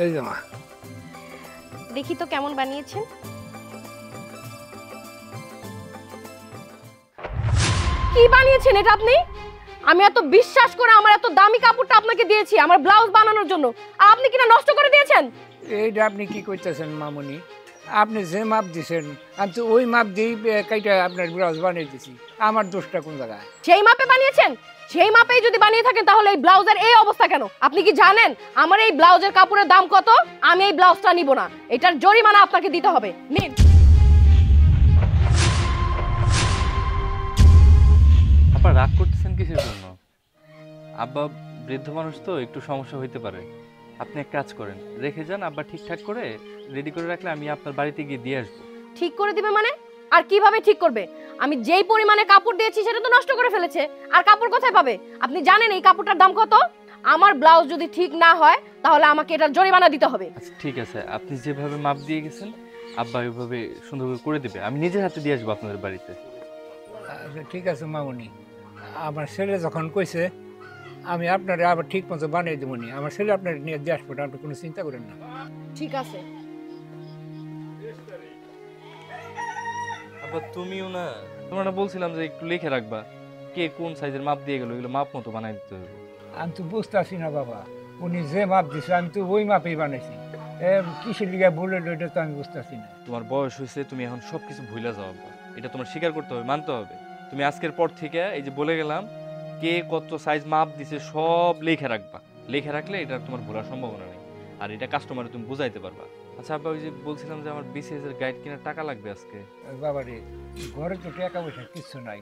এই যে মা, দেখি তো কেমন বানিয়েছেন। কি বানিয়েছেন এটা আপনি? আমি এত বিশ্বাস করে আমার এত দামি কাপড়টা আপনাকে দিয়েছি আমার ব্লাউজ বানানোর জন্য, আর আপনি কিনা নষ্ট করে দিয়েছেন। এইটা আপনি কি করতেছেন মামুনি? আপনি যে মাপ দিছেন আমি তো ওই মাপ দিয়েই কাইটা আপনার ব্লাউজ বানিয়ে দিছি। আমার দোষটা কোন জায়গায়? যেই মাপে বানিয়েছেন সেই মাপেই যদি বানিয়ে থাকেন তাহলে এই ব্লাউজের এই অবস্থা কেন? আপনি কি জানেন আমার এই ব্লাউজের কাপড়ের দাম কত? আমি এই ব্লাউজটা নিব না, এটার জরিমানা আপনাকে দিতে হবে। নিন। আপনারা রাগ করতেছেন কিসের জন্য? আব্বা বৃদ্ধ মানুষ তো, একটু সমস্যা হইতে পারে। আপনি এক কাজ করেন, রেখে যান, আব্বা ঠিকঠাক করে রেডি করে রাখলে আমি আপনার বাড়িতে গিয়ে দিয়ে আসবো। ঠিক করে দিবে মানে? আর কিভাবে ঠিক করবে? আমি যেই পরিমাণে কাপড় দিয়েছি সেটা তো নষ্ট করে ফেলেছে, আর কাপড় কোথায় পাবে? আপনি জানেন এই কাপড়টার দাম কত? আমার ব্লাউজ যদি ঠিক না হয় তাহলে আমাকে এটার জরিমানা দিতে হবে। আচ্ছা ঠিক আছে, আপনি যেভাবে মাপ দিয়ে গেছেন আব্বা ওইভাবে সুন্দর করে দিবে, আমি নিজের হাতে দিয়ে আসবো আপনাদের বাড়িতে। ঠিক আছে মামুনি, আমার ছেলে যখন কইছে আমি আপনারা আবার ঠিক মতো বানিয়ে দেবো নি। আমার ছেলে আপনার নিয়ে দিয়ে আসবো, আপনি কোনো চিন্তা করেন না। ঠিক আছে। আব্বা তুমিও না, তোমরা না বলছিলাম যে একটু লিখে রাখবা কে কোন সাইজের মাপ দিয়ে গেল, এগুলো মাপ মতো বানাই দিতে হবে। আমি তো বুঝতেছি না বাবা, উনি যে মাপ দিছে আমি তো ওই মাপেই বানাইছি। কিসের লিগে বলে ওইটা তো আমি বুঝতেছি না। তোমার বয়স হয়েছে, তুমি এখন সবকিছু ভুলে যাও আব্বা, এটা তোমার স্বীকার করতে হবে, মানতে হবে। তুমি আজকের পর থেকে এই যে বলে গেলাম কে কত সাইজ মাপ দিছে সব লিখে রাখবা। লিখে রাখলে এটা তোমার ভুলার সম্ভাবনা নেই, আর এটা কাস্টমারে তুমি বুঝাইতে পারবা। আচ্ছা আব্বা, ওই যে বলছিলাম যে আমার বিসিএস এর গাইড কেনার টাকা লাগবে আজকে। বাবা রে, ঘরে তো টাকা পয়সা কিচ্ছু নাই।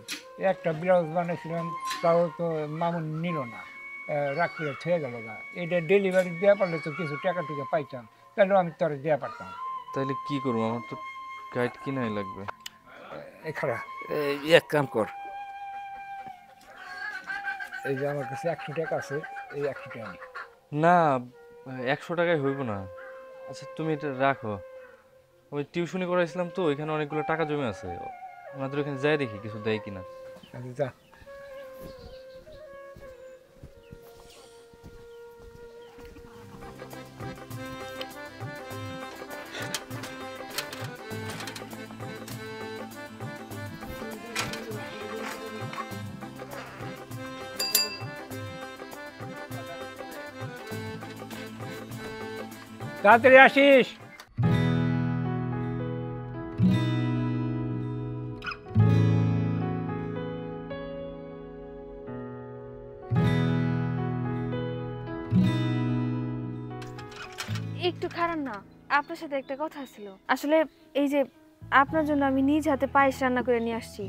একটা ব্লাউজ বানাইছিলাম, তাও তো মামুন নিল না, রাগ করে ছেড়ে গেল না। এটা ডেলিভারি দেওয়া পারলে তো কিছু টাকা টুকা পাইতাম, তাহলে আমি তোর দেওয়া পারতাম। তাহলে কি করবো, আমার তো গাইড কিনাই লাগবে। এখানে এক কাম কর, এই যে আমার কাছে 100 টাকা আছে, এই 100 টাকা নি। না 100 টাকায় হইব না। আচ্ছা তুমি এটা রাখো, আমি টিউশনি করাইছিলাম তো, এখানে অনেকগুলো টাকা জমে আছে, আমাদের ওখানে যাই দেখি কিছু দেয় কিনা। আচ্ছা যা। তাড়াতাড়ি আসিস। একটু খারাপ না, আপনার সাথে একটা কথা ছিল। আসলে এই যে আপনার জন্য আমি নিজ হাতে পায়েস রান্না করে নিয়ে আসছি,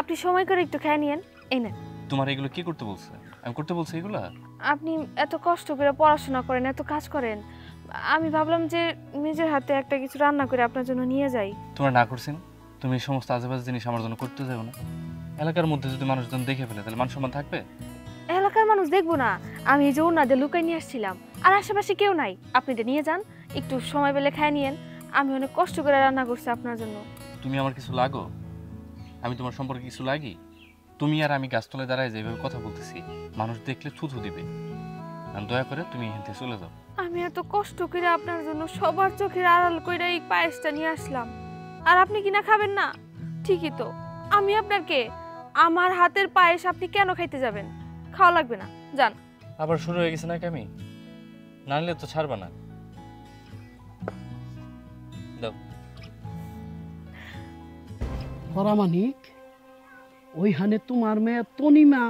আপনি সময় করে একটু খেয়ে নিয়েন। এই নেন। তোমার এগুলো কি করতে বলছে? আমি করতে বলছি এগুলা? আপনি এত কষ্ট করে পড়াশোনা করেন, এত কাজ করেন, আমি ভাবলাম যে নিজের হাতে একটা কিছু রান্না করে আপনার জন্য নিয়ে যাই। তোমরা না করছেন, তুমি এই সমস্ত আজেবাজে জিনিস আমার জন্য করতে যাবো না। এলাকার মধ্যে যদি মানুষজন দেখে ফেলে তাহলে মান সম্মান থাকবে? এলাকার মানুষ দেখবো না, আমি এই যে ওনাদের লুকাই নিয়ে আসছিলাম, আর আশেপাশে কেউ নাই। আপনি এটা নিয়ে যান, একটু সময় পেলে খেয়ে নিয়েন। আমি অনেক কষ্ট করে রান্না করছি আপনার জন্য। তুমি আমার কিছু লাগো? আমি তোমার সম্পর্কে কিছু লাগি? তুমি আর আমি গাছতলায় দাঁড়ায় যেভাবে কথা বলতেছি, মানুষ দেখলে থুথু দিবে। দয়া করে তুমি এখান থেকে চলে যাও। আমি এত কষ্ট করে আপনার জন্য সবার চোখের আড়াল করে এই পায়েসটা নিয়ে আসলাম, আর আপনি কিনা খাবেন না? ঠিকই তো, আমি আপনাকে আমার হাতের পায়েস আপনি কেন খাইতে যাবেন? খাওয়া লাগবে না, যান। আবার শুরু হয়ে গেছে নাকি? আমি না নিলে তো ছাড়বা না। দাও। পরামানিক, ওইখানে তোমার মেয়ে তনিমা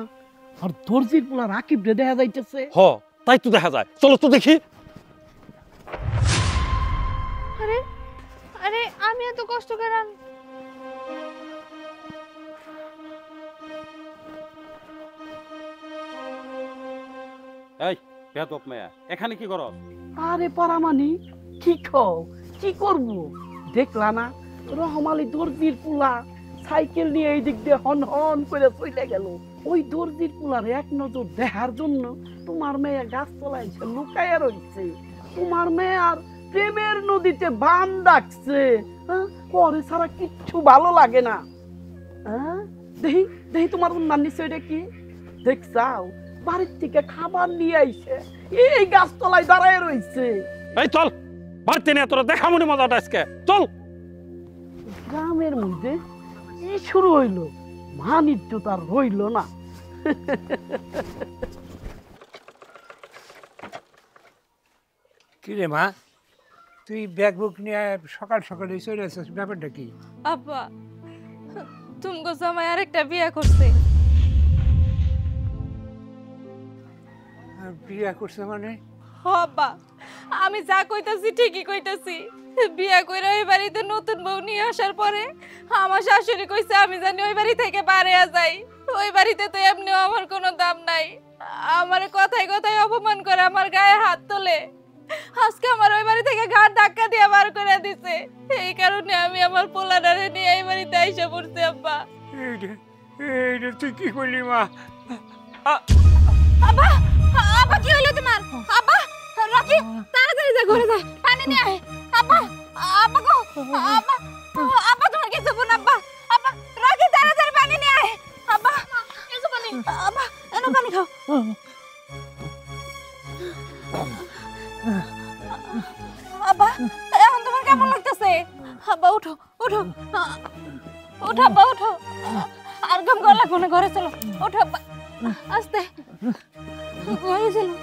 আর দর্জির পোলা রাকিব রে দেখা যাইতেছে। হ, তাই তো দেখা যায়, চলো তো দেখি। আরে আরে, আমি এত কষ্ট করে এই বেয়াদব মেয়া, এখানে কি করো? আরে পরামানিক, কি কও, কি করব? দেখলা না রহমালি দর্জির পোলা সাইকেল নিয়ে এই দিক দিয়ে হন হন করে চলে গেল। ওই দর্জির পোলার এক নজর দেখার জন্য তোমার মেয়ে গাছতলায় এসে লুকাইয়া রয়েছে। তোমার মেয়ে আর প্রেমের নদীতে বান ডাকছে। পরে ছাড়া কিচ্ছু ভালো লাগে না। দেখি দেখি তোমার উন্নার নিশ্চয় এটা কি দেখছাও? বাড়ির থেকে খাবার নিয়ে আইছে, এই গাছতলায় দাঁড়ায় রয়েছে। এই চল বাড়তে নিয়ে তোরা দেখা মনে মজাটা আজকে চল। গ্রামের মধ্যে কি শুরু হইলো, মানিজ্য তার রইল না। কি রে মা, তুই ব্যাগ বুক নিয়ে সকাল সকালে চলে আসছিস, ব্যাপারটা কি? আব্বা তুমগো জামাই আরেকটা বিয়ে করছে। আর বিয়ে করছে মানে? হ আব্বা, আমি যা কইতাছি ঠিকই কইতাছি। বিয়ে কইরা ওই বাড়িতে নতুন বউ নিয়ে আসার পরে আমার শাশুড়ি কইছে আমি জানি ওই বাড়ি থেকে বাড়িয়া যাই। ওই বাড়িতে তো এমনিও আমার কোনো দাম নাই। আমার কথায় কথায় অপমান করে আমার গায়ে হাত তোলে। আজকে আমার ওই বাড়ি থেকে ঘাট ধাক্কা দিয়ে বার করে দিছে। এই কারণে আমি আমার পোলাডারে নিয়ে এই বাড়িতে আইসা পড়ছি আব্বা। এইটা তুই কি করলি মা? আব্বা আব্বা কি হলো তোমার? আব্বা রকি তাড়াতাড়ি যা ঘরে যা, পানি নিয়ে আয়। আব্বা আব্বা গো, আব্বা আব্বা তোমার কিছু বোন। আব্বা আব্বা রকি তাড়াতাড়ি পানি নিয়ে আয়। আব্বা এসো পানি। আব্বা এনো পানি খাও। আব্বা এখন তোমার কেমন লাগতেছে? আব্বা উঠো উঠো উঠো আব্বা উঠো, আর ঘুম করা লাগবে না, ঘরে চলো। উঠো আব্বা আস্তে, ঘরে চলো।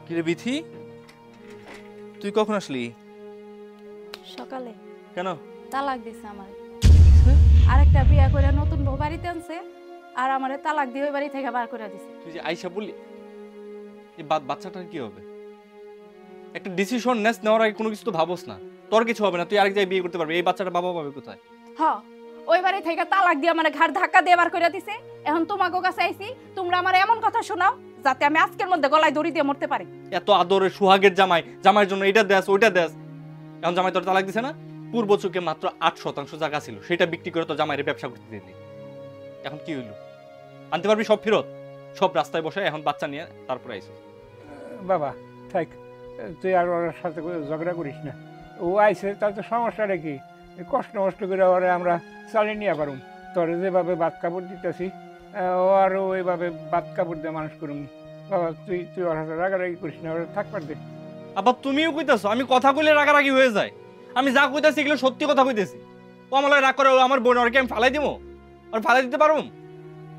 কিরে বিথি, তুই কখন আসলি? সকালে। কেন? তালাক দিছে আমারে। আরেকটা বিয়া করে নতুন বউ বাড়িতে আনছে, আর আমারে তালাক দিয়ে ওই বাড়ি থেকে বার করে দিছে। তুই যে আইসা বললি, এই বাচ্চাটার কি হবে? একটা ডিসিশন নেওয়ার আগে কোনো কিছু তো ভাবস না। তোর কিছু হবে না, তুই আরেক জায়গায় বিয়ে করতে পারবি। এই বাচ্চাটা বাবা পাবে কোথায়? হ্যাঁ, ওই বাড়ি থেকে তালাক দিয়ে আমারে ঘাড় ধাক্কা দিয়ে বার করে দিছে। এখন তোমাকে কাছে আইছি, তোমরা আমার এমন কথা শোনাও যাতে আমি আজকের মধ্যে গলায় দড়ি দিয়ে মরতে পারি। এত আদরের সুহাগের জামাই, জামাইয়ের জন্য এটা দেশ ওইটা দেশ। এখন জামাই তোর তালাক দিছে না? পূর্ব চোখে মাত্র 8% জায়গা ছিল, সেটা বিক্রি করে তো জামাইয়ের ব্যবসা করতে দিলি। এখন কি হইলো? আনতে পারবি সব ফেরত? সব রাস্তায় বসে এখন বাচ্চা নিয়ে তারপরে আইছিস। বাবা থাক, তুই আর ওর সাথে ঝগড়া করিস না। ও আইসে তার তো সমস্যাটা কি? কষ্ট মষ্ট করে ওরে আমরা চালিয়ে নিয়ে পারুম। তোরে যেভাবে ভাত কাপড় দিতেছি, ও আরও ওইভাবে ভাত কাপড় দিয়ে মানুষ করুম। বাবা তুই তুই ওর হাতে রাগারাগি করিস না, ওরা থাকবার দে। আবার তুমিও কইতাছো আমি কথা কইলে রাগারাগি হয়ে যায়। আমি যা কইতাছি এগুলো সত্যি কথা কইতেছি। ও আমার রাগ করে, ও আমার বোন, ওরকে আমি ফালাই দিব? ওর ফালাই দিতে পারুম?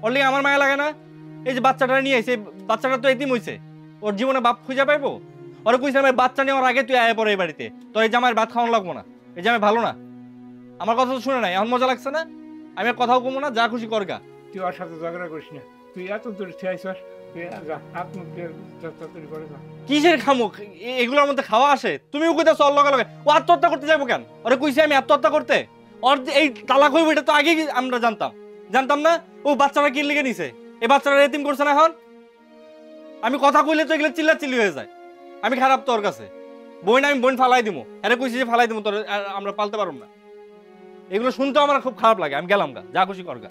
ওর লিগে আমার মায়া লাগে না? এই যে বাচ্চাটা নিয়ে আইছে, বাচ্চাটা তো এতিম হইছে, ওর জীবনে বাপ খুঁজে পাইবো? ওরা কইছিলাম বাচ্চা নেওয়ার আগে তুই আয় পড়ে এই বাড়িতে, তোর এই জামাইয়ের ভাত খাওয়ানো লাগবো না, এই জামাই ভালো না। আমার কথা তো শুনে নাই, এখন মজা লাগছে না? আমি আর কথাও কমো না, যা খুশি করগা। তুই ওর সাথে ঝগড়া করিস না। তুই এত দূর আইসস, তুই যা, হাত মুখ দিয়ে তাড়াতাড়ি করে যা। কিসের খামুক? এগুলোর মধ্যে খাওয়া আসে? তুমিও কইতাছো ওর লগে লগে। ও আত্মহত্যা করতে যাবো কেন? ওরে কইছি আমি আত্মহত্যা করতে? ওর যে এই তালাক হইব এটা তো আগেই আমরা জানতাম না। ও বাচ্চারা কি লিগে নিছে? এই বাচ্চারা এতিম করছে না এখন? আমি কথা কইলে তো এগুলো চিল্লাচিল্লি হয়ে যায়। আমি খারাপ তোর কাছে? আমি বোন ফালাই দিব, আরে কইছি যে ফালাই দিব, তোর আমরা পালতে পারব না। এগুলো শুনতে আমার খুব খারাপ লাগে। আমি গেলাম গা, যা খুশি করগা।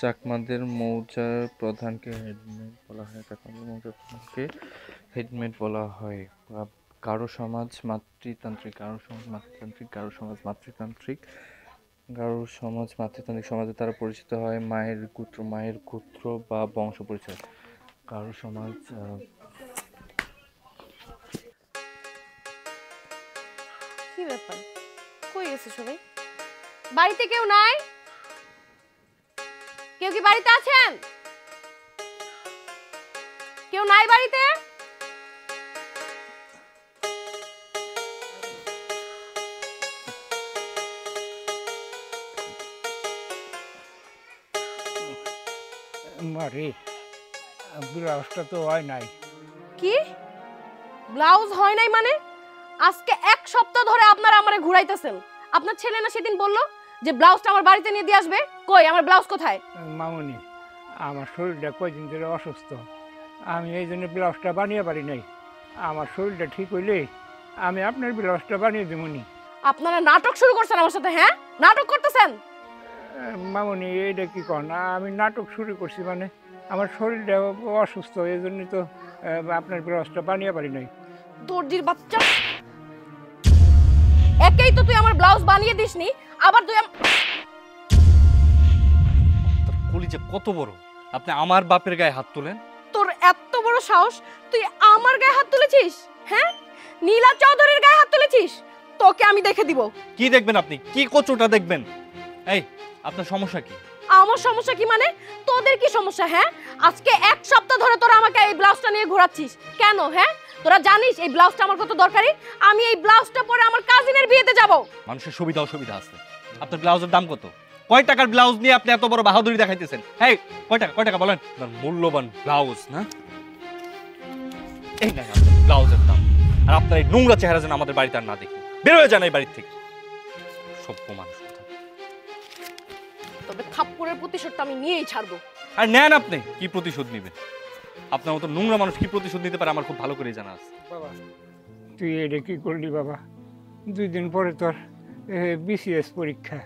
চাকমাদের মৌজার প্রধানকে হেডমেট বলা হয়। চাকমাদের মৌজার প্রধানকে হেডমেট বলা হয়। গারো সমাজ মাতৃতান্ত্রিক, গারো সমাজ মাতৃতান্ত্রিক, গারো সমাজ মাতৃতান্ত্রিক, গারো সমাজ মাতৃতান্ত্রিক সমাজে তারা পরিচিত হয় মায়ের গোত্র বা বংশ পরিচয়। গারো সমাজ কি ব্যাপার, কই গেছে সবাই? বাড়িতে কেউ নাই? কেউ কি বাড়িতে আছেন? কেউ নাই বাড়িতে? মারে, ব্লাউজটা তো হয় নাই। কি ব্লাউজ হয় নাই মানে? আজকে 1 সপ্তাহ ধরে আপনারা আমারে ঘুরাইতেছেন। আপনার ছেলে না সেদিন বলল যে ব্লাউজটা আমার বাড়িতে নিয়ে দিয়ে আসবে? কই আমার ব্লাউজ কোথায়? মামুনি, আমার শরীরটা কয়দিন ধরে অসুস্থ, আমি এই জন্য ব্লাউজটা বানিয়ে পারি নাই। আমার শরীরটা ঠিক হইলে আমি আপনার ব্লাউজটা বানিয়ে দেবনি। আপনারা নাটক শুরু করছেন আমার সাথে? হ্যাঁ, নাটক করতেছেন? মামুনি, এইটা কি কন? আমি নাটক শুরু করছি মানে? আমার শরীরটা অসুস্থ, এই জন্যই তো আপনার ব্লাউজটা বানিয়ে পারি নাই। দর্জির বাচ্চা, একেই তো তুই আমার ব্লাউজ বানিয়ে দিসনি, আবার তুই তোর কলিজা কত বড়, আপনি আমার বাপের গায়ে হাত তোলেন? তোর এত বড় সাহস, তুই আমার গায়ে হাত তুলেছিস? হ্যাঁ, নীলা চৌধুরীর গায়ে হাত তুলেছিস? তোকে আমি দেখে দিব। কি দেখবেন আপনি? কি কচুটা দেখবেন? এই, আপনার সমস্যা কি? আমার সমস্যা কি মানে? তোদের কি সমস্যা? হ্যাঁ, আজকে এক সপ্তাহ ধরে তোরা আমাকে এই ব্লাউজটা নিয়ে ঘোরাচ্ছিস কেন? হ্যাঁ, তোরা জানিস এই ব্লাউজটা আমার কত দরকারি? আমি এই ব্লাউজটা পরে আমার কাজিনের বিয়েতে যাব। মানুষের সুবিধা অসুবিধা আছে। আপনার ব্লাউজের দাম কত? কয় টাকার ব্লাউজ নিয়ে আপনি এত বড় বাহাদুরি দেখাইতেছেন? এই, কয় টাকা বলেন? আপনার মূল্যবান ব্লাউজ না, এই নাই আপনার ব্লাউজের দাম। আর আপনার এই নোংরা চেহারা যেন আমাদের বাড়িতে আর না দেখি। বের হয়ে যান এই বাড়ির থেকে, সভ্য মানুষ। তবে থাপ্পড়ের প্রতিশোধটা আমি নিয়েই ছাড়বো। আর নেন, আপনি কি প্রতিশোধ নেবেন? আপনার মতো নোংরা মানুষ কি প্রতিশোধ নিতে পারে আমার খুব ভালো করে জানা আছে। বাবা, তুই এটা কি করলি বাবা? 2 দিন পরে তোর বিসিএস পরীক্ষা,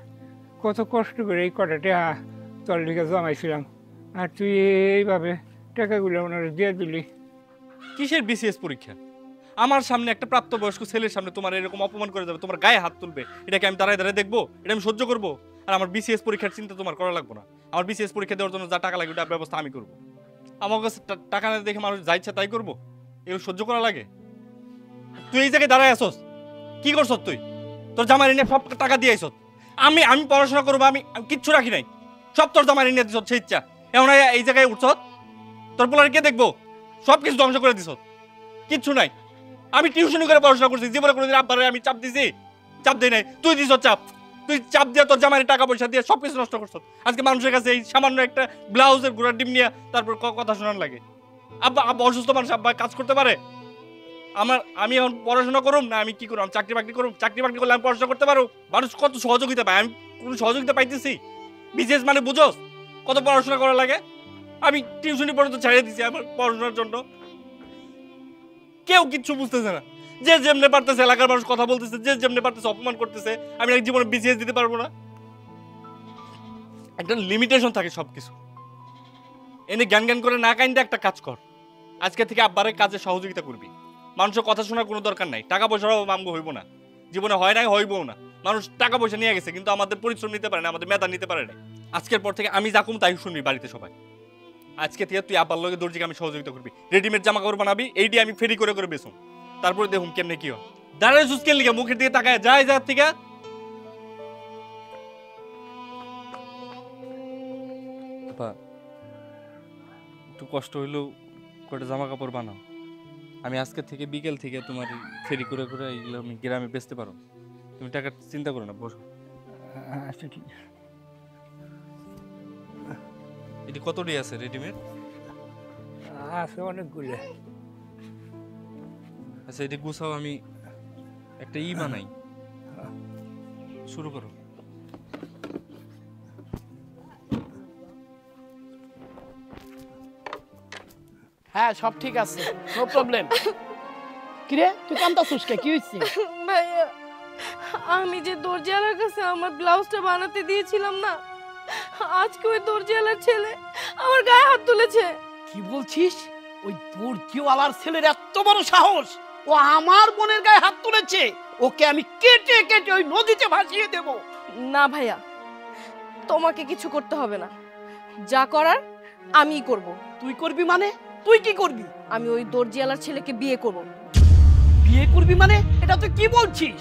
কত কষ্ট করে এই কটা টাকা তোর লিখে জমাইছিলাম, আর তুই এইভাবে টাকাগুলো ওনারা দিয়ে দিলি। কিসের বিসিএস পরীক্ষা? আমার সামনে একটা প্রাপ্তবয়স্ক ছেলের সামনে তোমার এরকম অপমান করে যাবে, তোমার গায়ে হাত তুলবে, এটাকে আমি দাঁড়ায় দাঁড়ায় দেখবো? এটা আমি সহ্য করবো? আর আমার বিসিএস পরীক্ষার চিন্তা তোমার করা লাগবে না। আমার বিসিএস পরীক্ষা দেওয়ার জন্য যা টাকা লাগবে ওটার ব্যবস্থা আমি করবো। আমার কাছে টাকা না দেখে মানুষ যা ইচ্ছা তাই করবো? এগুলো সহ্য করা লাগে? তুই এই জায়গায় দাঁড়ায় আসস, কি করছ তুই? তোর জামাই নিয়ে সব টাকা দিয়ে আইসস। আমি পড়াশোনা করবো, আমি কিচ্ছু রাখি নাই, সব তোর জামাই নিয়ে দিস সে ইচ্ছা। এমন এই জায়গায় উঠছ, তোর পোলার কে দেখবো? সব কিছু ধ্বংস করে দিস, কিচ্ছু নাই। আমি টিউশনি করে পড়াশোনা করছি, জীবনে কোনোদিন আব্বারে আমি চাপ দিছি? চাপ দিই নাই, তুই দিস চাপ। তুই চাপ দিয়ে তোর জামাইয়ের টাকা পয়সা দিয়ে সব কিছু নষ্ট করছ। আজকে মানুষের কাছে এই সামান্য একটা ব্লাউজের ঘোড়ার ডিম নিয়ে তারপর কথা শোনার লাগে। আব্বা অসুস্থ মানুষ, আব্বা কাজ করতে পারে? আমি এখন পড়াশোনা করুম না আমি কি করুম? আমি চাকরি বাকরি করুম? চাকরি বাকরি করলে আমি পড়াশোনা করতে পারো? মানুষ কত সহযোগিতা পায়, আমি কোনো সহযোগিতা পাইতেছি? বিশেষ মানে বুঝোস কত পড়াশোনা করা লাগে? আমি টিউশনি পর্যন্ত ছাড়িয়ে দিছি আমার পড়াশোনার জন্য। কেউ কিচ্ছু বুঝতেছে না, যে যেমনে পারতেছে এলাকার মানুষ কথা বলতেছে, যে যেমনে পারতেছে অপমান করতেছে। আমি এক জীবনে বিসিএস দিতে পারবো না? একটা লিমিটেশন থাকে সবকিছু। এনে জ্ঞান করে না কাইন্ডে একটা কাজ কর। আজকে থেকে আব্বারের কাজে সহযোগিতা করবি। মানুষের কথা শোনার কোনো দরকার নাই। টাকা পয়সার অভাব আমগো হইব না, জীবনে হয় নাই, হইবও না। মানুষ টাকা পয়সা নিয়ে গেছে কিন্তু আমাদের পরিশ্রম নিতে পারে না, আমাদের মেধা নিতে পারে না। আজকের পর থেকে আমি যা কম তাই শুনবি বাড়িতে সবাই। আজকে থেকে তুই আব্বার লগে দর্জিকে আমি সহযোগিতা করবি, রেডিমেড জামা কাপড় বানাবি, এইটি আমি ফেরি করে বেচুম। তারপরে দেখুন কেমনে কি হয়। দাঁড়ায় সুস্কের লিগে মুখের দিকে তাকায় যায় যার থেকে। একটু কষ্ট হইলেও কটা জামা কাপড় বানাও। আমি আজকে থেকে বিকেল থেকে তোমার ফেরি করে এইগুলো আমি গ্রামে বেচতে পারো। তুমি টাকার চিন্তা করো না, বসো। আচ্ছা ঠিক আছে। এটি কতটি আছে রেডিমেড? আছে অনেকগুলো। আচ্ছা এটি গুছাও, আমি একটা বানাই। শুরু করো। হ্যাঁ সব ঠিক আছে, নো প্রবলেম। কিরে তুই কান্দাছিস কে? কি হইছে? ভাইয়া, আমি যে দর্জিওয়ালার কাছে আমার ব্লাউজটা বানাতে দিয়েছিলাম না, আজকে ওই দর্জিওয়ালার ছেলে আমার গায়ে হাত তুলেছে। কি বলছিস? ওই দর্জিওয়ালার ছেলের এত বড় সাহস! ও আমার বোনের গায়ে হাত তুলেছে। ওকে আমি কেটে কেটে ওই নদীতে ভাসিয়ে দেব। না ভাইয়া, তোমাকে কিছু করতে হবে না, যা করার আমিই করব। তুই করবি মানে? তুই কি করবি? আমি ওই দর্জিওয়ালার ছেলেকে বিয়ে করব। বিয়ে করবি মানে? এটা তুই কি বলছিস?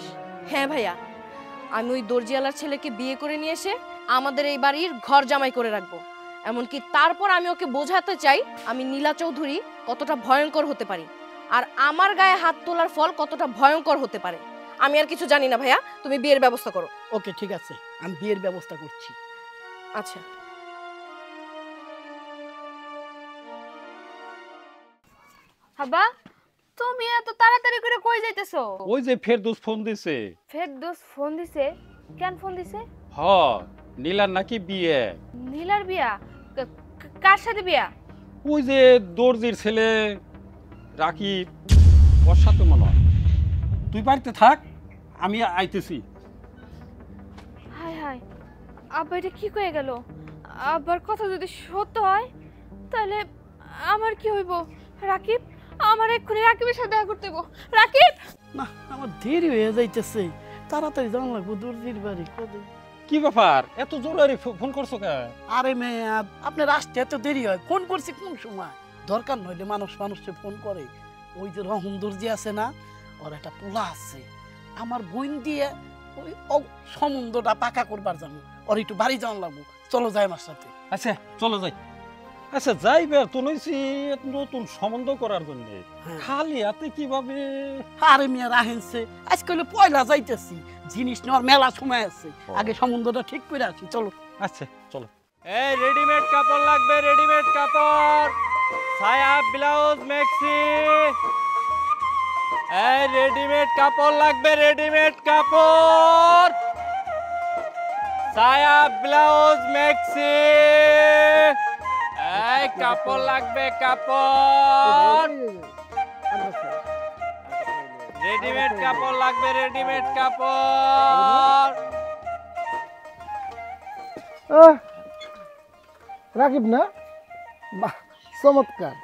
হ্যাঁ ভাইয়া, আমি ওই দর্জিওয়ালার ছেলেকে বিয়ে করে নিয়ে এসে আমাদের এই বাড়ির ঘর জামাই করে রাখবো। এমনকি তারপর আমি ওকে বোঝাতে চাই আমি নীলা চৌধুরী কতটা ভয়ঙ্কর হতে পারি, আর আমার গায়ে হাত তোলার ফল কতটা ভয়ঙ্কর হতে পারে। আমি আর কিছু জানি না ভাইয়া, তুমি বিয়ের ব্যবস্থা করো। ওকে ঠিক আছে, আমি বিয়ের ব্যবস্থা করছি। আচ্ছা। হাবা, তুমি এত তাড়াতাড়ি করে কই যাইতেছো? ওই যে ফেরদৌস ফোন দিছে। ফেরদৌস ফোন দিছে? কেন ফোন দিছে? হ, নীলার নাকি বিয়ে। নীলার বিয়া? কার সাথে বিয়া? ওই যে দর্জির ছেলে রাকিব, ওর সাথে মনে হয়। তুই বাড়িতে থাক, আমি আইতেছি। হায় হায়, আব্বা এটা কি কয়ে গেল? আব্বার কথা যদি সত্য হয় তাহলে আমার কি হইব? রাকিব, আমার এক্ষুনি রাকিবের সাথে দেখা করতে হইব। রাকিব! না আমার দেরি হয়ে যাইতেছে, তাড়াতাড়ি যাওয়া লাগবো দর্জির বাড়ি। কবে? কি ব্যাপার এত জোরে ফোন করছো কে? আরে মেয়ে, আপনার আসতে এত দেরি হয়? ফোন করছি কোন সময়? দরকার নইলে মানুষকে ফোন করে। ওই যে রহম দর্জি আছে না, ওর একটা পোলা আছে, আমার বোন দিয়ে ওই সম্বন্ধটা পাকা করবার যাবো। ওর একটু বাড়ি যাওয়া লাগবো, চলো যাই আমার সাথে। আচ্ছা চলো যাই। আচ্ছা যাইবে তো নইছি নতুন সম্বন্ধ করার জন্য, হ্যাঁ। খালি হাতে কিভাবে? আরে মেয়ে রাহেনছে, আজকাল পয়লা যাইতেছি, জিনিস নেওয়ার মেলা সময় আছে, আগে সম্বন্ধটা ঠিক করে আসি, চলো। আচ্ছা চলো। এই রেডিমেড কাপড় লাগবে, রেডিমেড কাপড়, সায়া ব্লাউজ ম্যাক্সি। এই রেডিমেড কাপড় লাগবে, রেডিমেড কাপড়, সায়া ব্লাউজ ম্যাক্সি। এই কাপড় লাগবে, কাপড়, রেডিমেড কাপড় লাগবে, রেডিমেড কাপড়। রাকিব না, বাহ চমৎকার।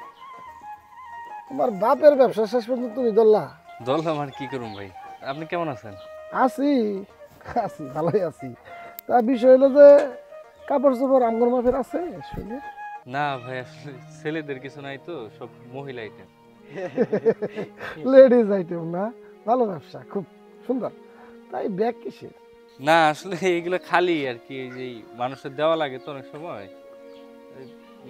তোমার বাপের ব্যবসা শেষ পর্যন্ত তুমি ধরলা। ধরলাম আর কি করুন ভাই, আপনি কেমন আছেন? আছি আছি ভালোই আছি। তা বিষয় হলো যে কাপড় চোপড় আমগর মাপের আছে শুনে। না ভাই, আসলে ছেলেদের কিছু নাই তো, সব মহিলা আইটেম। লেডিস আইটেম না, ভালো ব্যবসা, খুব সুন্দর। তাই ব্যাগ কিসের? না আসলে এইগুলো খালি আর কি, এই যে মানুষের দেওয়া লাগে তো অনেক সময়,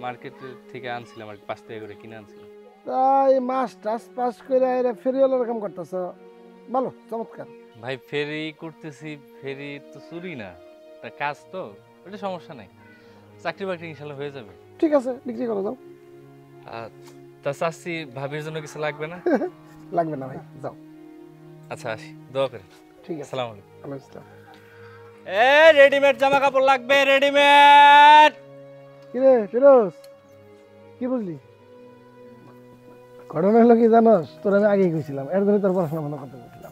মার্কেট থেকে আনছিলাম আর কি, 5 টাকা করে কিনে আনছিলাম। তাই মাস টাস পাস করে এরা ফেরিওয়ালার কাম করতেছ, ভালো চমৎকার। ভাই ফেরি করতেছি, ফেরি তো চুরি না, একটা কাজ তো, ওটা সমস্যা নাই, চাকরি বাকরি ইনশাল্লাহ হয়ে যাবে। ঠিক আছে, বিক্রি করে যাও। তা চাচ্ছি ভাবির জন্য কিছু লাগবে না? লাগবে না ভাই, যাও। আচ্ছা আসি, দোয়া করেন। ঠিক আছে, আসসালামু আলাইকুম। আল্লাহ হাফেজ। এ রেডিমেড জামা কাপড় লাগবে, রেডিমেড। কিরে ফিরোজ, কি বুঝলি? ঘটনা হলো কি জানোস, তোর আমি আগেই কইছিলাম, এর জন্য তোর পড়াশোনা বন্ধ করতে বলছিলাম।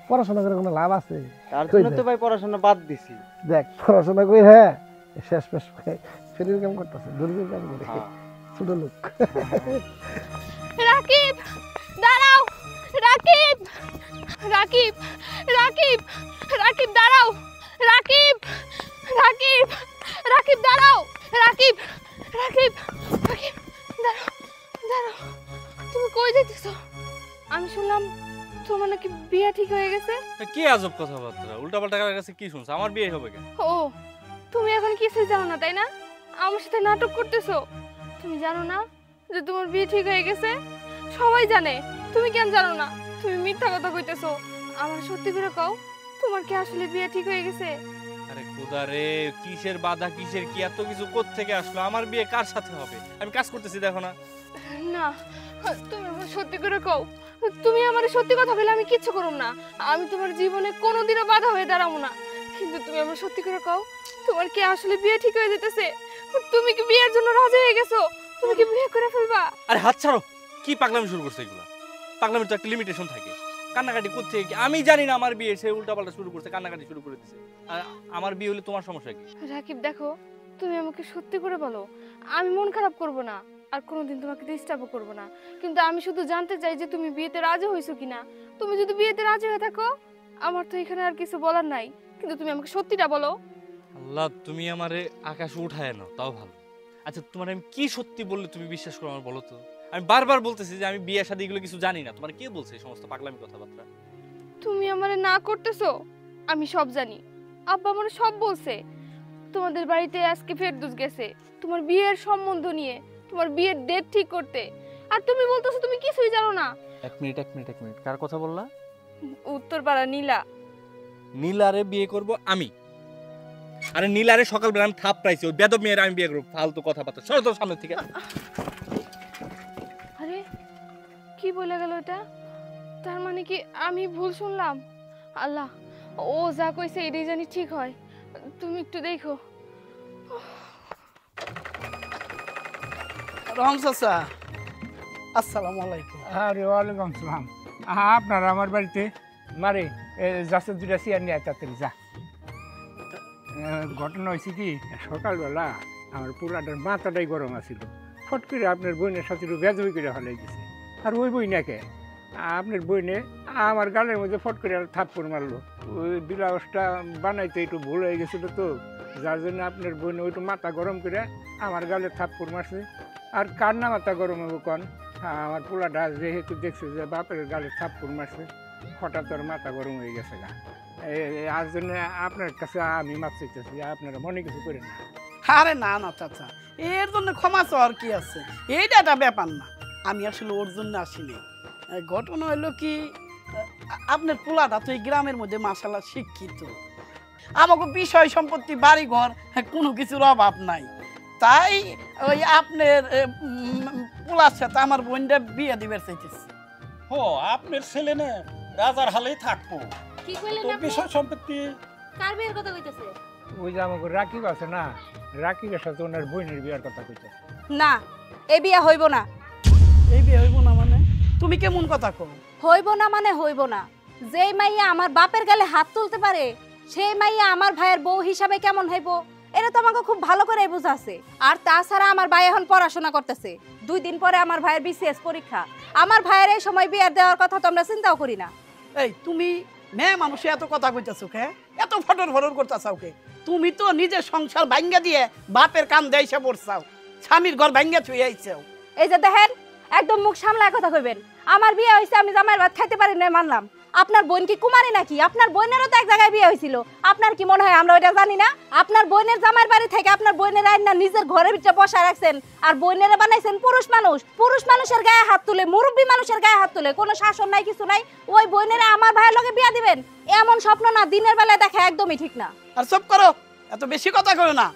পড়াশোনা করে কোনো লাভ আছে? তার জন্য তো ভাই পড়াশোনা বাদ দিছি। দেখ পড়াশোনা কই, হ্যাঁ শেষ পেশ ফেরির কাম করতেছে, দুর্গের কাম করে, ছোট লোক। রাকিব দাঁড়াও! রাকিব! রাকিব! রাকিব! রাকিব দাঁড়াও! রাকিব! রাকিব! রাকিব দাঁড়াও! রাকিব! রাকিব! রাকিব দাঁড়াও! দাঁড়াও! তুমি কই যাইতেছো? আমি শুনলাম তোমার নাকি বিয়ে ঠিক হয়ে গেছে। কি আজব কথাবার্তা, উল্টাপাল্টা কার কাছে কি শুনছ? আমার বিয়ে হবে কেন? ও, তুমি এখন কিছুই জানো না তাই না? আমার সাথে নাটক করতেছো। তুমি জানো না যে তোমার বিয়ে ঠিক হয়ে গেছে? সবাই জানে, তুমি কেন জানো না? তুমি মিথ্যা কথা কইতেছো। আমার সত্যি করে কও, তোমার কি আসলে বিয়ে ঠিক হয়ে গেছে? আরে খোদা রে, কিসের বাধা, কিসের কি, এত কিছু কোত্থেকে আসলো? আমার বিয়ে কার সাথে হবে? আমি কাজ করতেছি, দেখো না। না, তুমি আমার সত্যি করে কও। তুমি আমার সত্যি কথা বলে আমি কিচ্ছু করব না। আমি তোমার জীবনে কোনোদিনও বাধা হয়ে দাঁড়াবো না। কিন্তু তুমি আমার সত্যি করে কও, তোমার কি আসলে বিয়ে ঠিক হয়ে যেতেছে? তুমি কি বিয়ের জন্য রাজি হয়ে গেছো? তুমি কি বিয়ে করে ফেলবা? আরে হাত ছাড়ো, কি পাগলামি শুরু করছে এগুলা? পাগলামির তো একটা লিমিটেশন থাকে। কান্নাকাটি করতে কি আমি জানি না আমার বিয়ে, সে উল্টাপাল্টা শুরু করছে, কান্নাকাটি শুরু করে দিছে। আর আমার বিয়ে হলে তোমার সমস্যা কি? রাকিব দেখো, তুমি আমাকে সত্যি করে বলো, আমি মন খারাপ করব না, আর কোনোদিন তোমাকে ডিস্টার্বও করব না। কিন্তু আমি শুধু জানতে চাই যে তুমি বিয়েতে রাজি হইছো কিনা। তুমি যদি বিয়েতে রাজি হয়ে থাকো, আমার তো এখানে আর কিছু বলার নাই। কিন্তু তুমি আমাকে সত্যিটা বলো। আল্লাহ, তুমি আমারে আকাশে উঠায় নাও, তাও ভালো। আচ্ছা তোমার আমি কি সত্যি বললে তুমি বিশ্বাস করো আমার, বলো তো? আমি বারবার বলতেছি যে আমি বিয়ে শাদী এগুলো কিছু জানি না, তোমার কে বলছে এই সমস্ত পাগলামি কথাবার্তা? তুমি আমারে না করতেছো, আমি সব জানি। আব্বা আমারে সব বলছে। তোমাদের বাড়িতে আজকে ফেরদৌস গেছে তোমার বিয়ের সম্বন্ধ নিয়ে, তোমার বিয়ের ডেট ঠিক করতে। আর তুমি বলতেছো তুমি কিছুই জানো না। এক মিনিট, কার কথা বললা? উত্তরপাড়া নীলা। নীলারে বিয়ে করব আমি? আরে নীলারে সকালবেলা আমি থাপ পাইছি, ওই বেদব মেয়ের আমি বিয়ে করব? ফালতু কথাবার্তা, সরো তো সামনে থেকে। আরে কি বলে গেল এটা? তার মানে কি আমি ভুল শুনলাম? আল্লাহ, ও যা কইছে এটাই জানি ঠিক হয়। তুমি একটু দেখো। রহম চাচা, আসসালামু আলাইকুম। আরে ওয়ালাইকুম আসসালাম। আপনারা আমার বাড়িতে মারে যাচ্ছে, দুটা চেয়ার নিয়ে তাড়াতাড়ি যা। ঘটনা হয়েছে কি, সকালবেলা আমার পুরাটার মাথাটাই গরম আছিল, ফট করে আপনার বোনের সাথে একটু বেজবি করে হলে গেছে। আর ওই বই নাকে আপনার বইনে আমার গালের মধ্যে ফট করে থাপ্পড় মারলো। ওই ব্লাউজটা বানাইতে একটু ভুল হয়ে গেছিলো তো, যার জন্য আপনার বইনে ওইটু মাথা গরম করে আমার গালে থাপ্পড় মারছে। আর কার না মাথা গরম হবো কন, আমার পোলাটা যেহেতু দেখছে যে বাপের গালে থাপ্পড় মারছে, হঠাৎ ওর মাথা গরম হয়ে গেছে গা। আর জন্য আপনার কাছে আমি মাপ চাইতেছি, আপনারা মনে কিছু করেন না। আরে না না চাচা, এর জন্য ক্ষমা চাওয়ার কি আছে, এইটা একটা ব্যাপার না। আমি আসলে ওর জন্য আসিনি। ঘটনা হলো কি, আপনার পোলাটা তো এই গ্রামের মধ্যে মাশাআল্লাহ শিক্ষিত, আমাকে বিষয় সম্পত্তি বাড়ি ঘর কোনো কিছুর অভাব নাই। তাই ওই আপনার পোলার সাথে আমার বোনটা বিয়ে দিবার চাইতেছি। ও আপনার ছেলে না রাজার হালেই থাকবো, কি কইলেন তোর আপনি? বিষয় সম্পত্তি কার বিয়ের কথা কইতেছে? ওই যে আমাকে রাকিব আছে না, রাকিবের সাথে ওনার বোনের বিয়ার কথা কইতেছে। না, এ বিয়া হইব না। এই বিয়ে হইব না মানে? তুমি কেমন কথা কও? হইব না মানে হইব না। যেই মাইয়া আমার বাপের গালে হাত তুলতে পারে, সেই মাইয়া আমার ভাইয়ের বউ হিসাবে কেমন হইব, এটা তো আমাকে খুব ভালো করে বুঝা আছে। আর তাছাড়া আমার ভাই এখন পড়াশোনা করতেছে, 2 দিন পরে আমার ভাইয়ের বিসিএস পরীক্ষা। আমার ভাইয়ের এই সময় বিয়ে দেওয়ার কথা তো আমরা চিন্তাও করি না। এই তুমি মেয়ে মানুষে এত কথা কইতাছো কে? এত ফটর ফটর করতাছাও কে? তুমি তো নিজের সংসার ভাঙ্গা দিয়ে বাপের কান দেইছে পড়ছাও, স্বামীর ঘর ভাঙ্গা থুই আইছাও। এই যে দেখেন, একদম মুখ সামলায় কথা কইবেন। আমার বিয়ে হইছে, আমি জামাইয়ের ভাত খাইতে পারি না মানলাম। আপনার বোন কি কুমারী নাকি? আপনার বোনেরও তো এক জায়গায় বিয়ে হয়েছিল। আপনার কি মনে হয় আমরা ওইটা জানি না? আপনার বোনের জামাইয়ের বাড়ি থেকে আপনার বোনের আইনা নিজের ঘরের ভিতরে বসায় রাখছেন, আর বোনেরা বানাইছেন পুরুষ মানুষ। পুরুষ মানুষের গায়ে হাত তুলে, মুরব্বী মানুষের গায়ে হাত তুলে, কোনো শাসন নাই, কিছু নাই। ওই বোনেরা আমার ভাইয়ের লগে বিয়ে দিবেন, এমন স্বপ্ন না দিনের বেলায় দেখা একদমই ঠিক না। আর সব করো, এত বেশি কথা কইও না।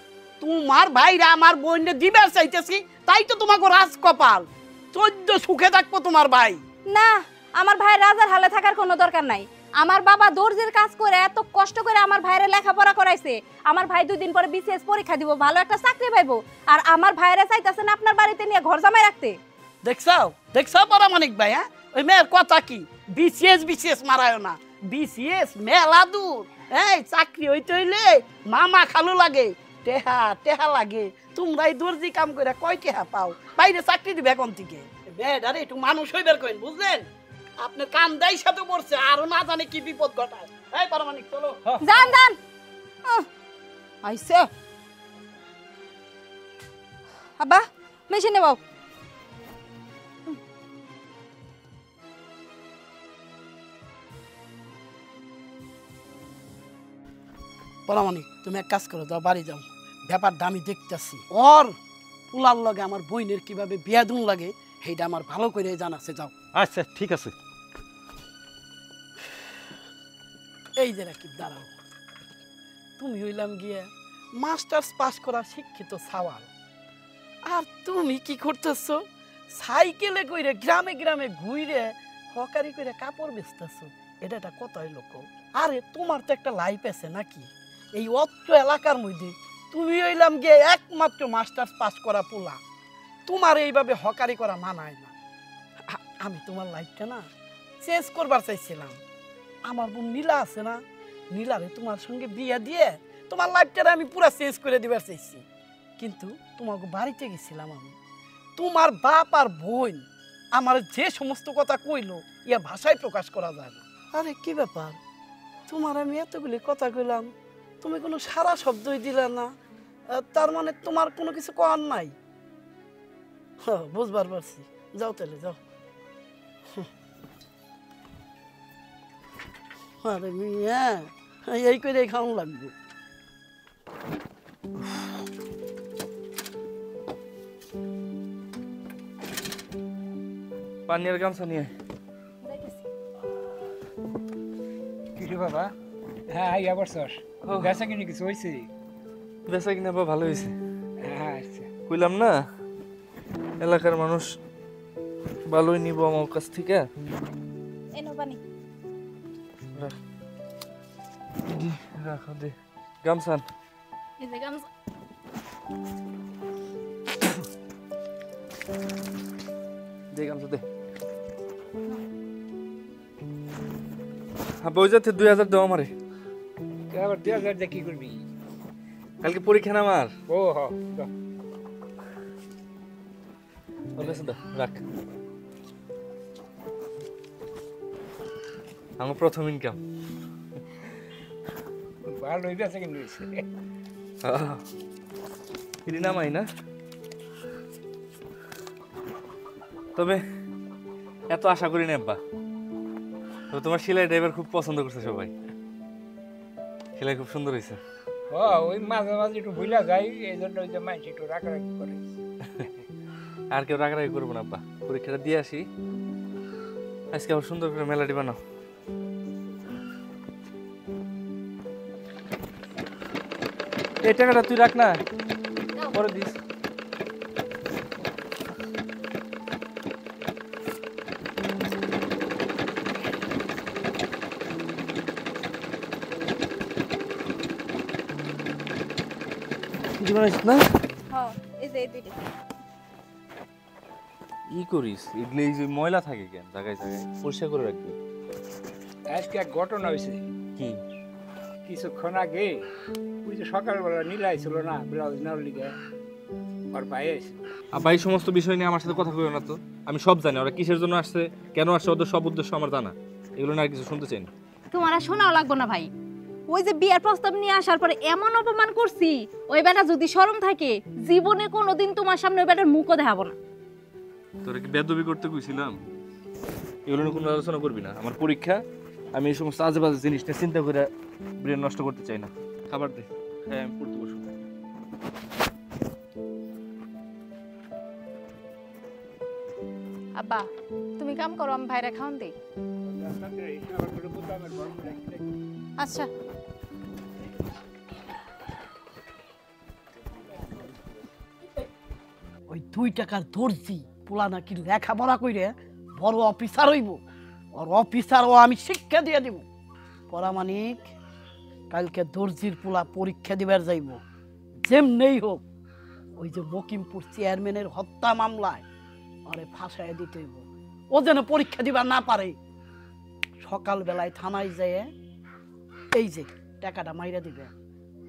তোমার ভাইরা আমার বোনকে দিবার চাইতেছি, তাই তো তোমাকে রাজ কপাল 14 সুখে থাকবো তোমার ভাই। না, আমার ভাইয়ের রাজার হালে থাকার কোনো দরকার নাই। আমার বাবা দর্জির কাজ করে এত কষ্ট করে আমার ভাইয়ের লেখাপড়া করাইছে। আমার ভাই 2 দিন পরে বিসিএস পরীক্ষা দিব, ভালো একটা চাকরি পাইবো। আর আমার ভাইয়েরা চাইতেছেন আপনার বাড়িতে নিয়ে ঘর জামাই রাখতে। দেখছাও দেখছাও পরামানিক ভাই, হ্যাঁ ওই মেয়ের কথা কি? বিসিএস মারায় না, বিসিএস মেলা দূর। এই চাকরি হইতে হইলে মামা খালু লাগে, টেহা টেহা লাগে। তোমরা এই দর্জি কাম করে কয় টেহা পাও? বাইরে চাকরি দিবে এখন থেকে। মেয়েটারে একটু মানুষ হইবার কইন, বুঝলেন? আপনার কান দাই সাথে পড়ছে, আরো না জানে কি বিপদ ঘটায়। এই পরামানিক চলো। যান যান, আইসে আব্বা মেশিনে বাও। পরামানিক তুমি এক কাজ করো, যাও বাড়ি যাও, ব্যাপারটা আমি দেখতেছি। ওর পুলার লগে আমার বইনের কিভাবে বিয়া দুন লাগে সেইটা আমার ভালো করে জানাচ্ছে। যাও। আচ্ছা ঠিক আছে। এই যে রাকিব, দাঁড়াও। তুমি হইলাম গিয়ে মাস্টার্স পাস করা শিক্ষিত সাওয়াল, আর তুমি কি করতেছো? সাইকেলে কইরে গ্রামে গ্রামে ঘুরে হকারি করে কাপড় বেচতেছো। এটা একটা কত হইলো কও? আরে তোমার তো একটা লাইফ আছে নাকি? এই অত্র এলাকার মধ্যে তুমি হইলাম গিয়ে একমাত্র মাস্টার্স পাস করা পোলা, তোমার এইভাবে হকারি করা মানায় না। আমি তোমার লাইফটা না চেঞ্জ করবার চাইছিলাম। আমার বোন নীলা আছে না, নীলারে তোমার সঙ্গে বিয়ে দিয়ে তোমার লাইফটা আমি পুরো চেঞ্জ করে দিবার চাইছি। কিন্তু তোমাকে বাড়িতে গেছিলাম আমি, তোমার বাপ আর বোন আমার যে সমস্ত কথা কইলো ইয়া ভাষায় প্রকাশ করা যায় না। আরে কি ব্যাপার, তোমার আমি এতগুলি কথা কইলাম, তুমি কোনো সারা শব্দই দিলে না। তার মানে তোমার কোনো কিছু করার নাই। বুঝবার পারছি, যাও তাহলে যাও। আরে মিয়া, এই করে খাওয়ান লাগবে। পানির গামছা নিয়ে কিছু বাবা, হ্যাঁ আইয়া বসছস, বেচা কিনে কিছু হয়েছে? বেচা কিনা বা ভালো হয়েছে। হ্যাঁ আচ্ছা, কইলাম না এলাকার মানুষ ভালোই নিব আমার কাছ থেকে। এনো পানি রাখো দে গামছান। এই যে গামছা। দে গামছা দে। বই যাতে 2000 দাও আমারে। আবার 2000 দিয়ে কি করবি? কালকে পরীক্ষা না আমার। ও হ, ওর কাছে দাও, রাখ। আমার প্রথম ইনকাম। ভালো হইতেছে কিন্তু এটি নামাই না, তবে এত আশা করি না আব্বা। তবে তোমার সেলাইটা এবার খুব পছন্দ করছে সবাই, সেলাই খুব সুন্দর হয়েছে। ওই মাঝে মাঝে একটু ভুলা যায়, এই জন্য ওই যে মাইন্ড একটু রাগারাগি করে। আর কেউ রাগারাগি করবো না আব্বা, পরীক্ষাটা দিয়ে আসি, আজকে আবার সুন্দর করে মেলাটি বানাও। এই টাকাটা তুই রাখ না, পরে দিস। না হ্যাঁ এই যে এই দুইটা ই করিস, এগুলো এই যে ময়লা থাকে কেন জায়গায় জায়গায়, পরিষ্কার করে রাখবি। আজকে এক ঘটনা হয়েছে, কি? কিছুক্ষণ আগে ওই যে সকালবেলা নীলাই ছিল না ব্লাউজ নেওয়ার লিগে, ওর ভাই এসে আব্বা এই সমস্ত বিষয় নিয়ে আমার সাথে কথা কইও না তো, আমি সব জানি ওরা কিসের জন্য আসছে, কেন আসছে, ওদের সব উদ্দেশ্য আমার জানা, এগুলো না আর কিছু শুনতে চাই না। তোমার আর শোনাও লাগবো না ভাই। ওই যে বিয়ের প্রস্তাব নিয়ে আসার পরে এমন অপমান করছি, ওই বেটা যদি শরম থাকে জীবনে কোনোদিন তোমার সামনে ওই বেটার মুখও দেখাবো না। তোরা কি বেদবি করতে কইছিলাম? এগুলো নিয়ে কোনো আলোচনা করবি না, আমার পরীক্ষা, আমি এই সমস্ত আজে বাজে জিনিসটা চিন্তা করে ব্রেন নষ্ট করতে চাই না। খাবার দে, হ্যাঁ আমি পড়তে বসবো। আব্বা তুমি কাম করো, আমি ভাইরা খাওয়ান দিই। আচ্ছা ওই 2 টাকার দর্জি পোলা নাকি লেখাপড়া কইরে বড় অফিসার হইব, আর অফিসার ও আমি শিক্ষা দিয়ে দিব। পরামানিক কালকে দর্জির পোলা পরীক্ষা দিবার যাইব, যেমনেই হোক ওই যে মকিমপুর চেয়ারম্যানের হত্যা মামলায় আরে ফাঁসায় দিতে হইব, ও যেন পরীক্ষা দিবার না পারে। সকালবেলায় থানায় যেয়ে এই যে টাকাটা মাইরা দিবে,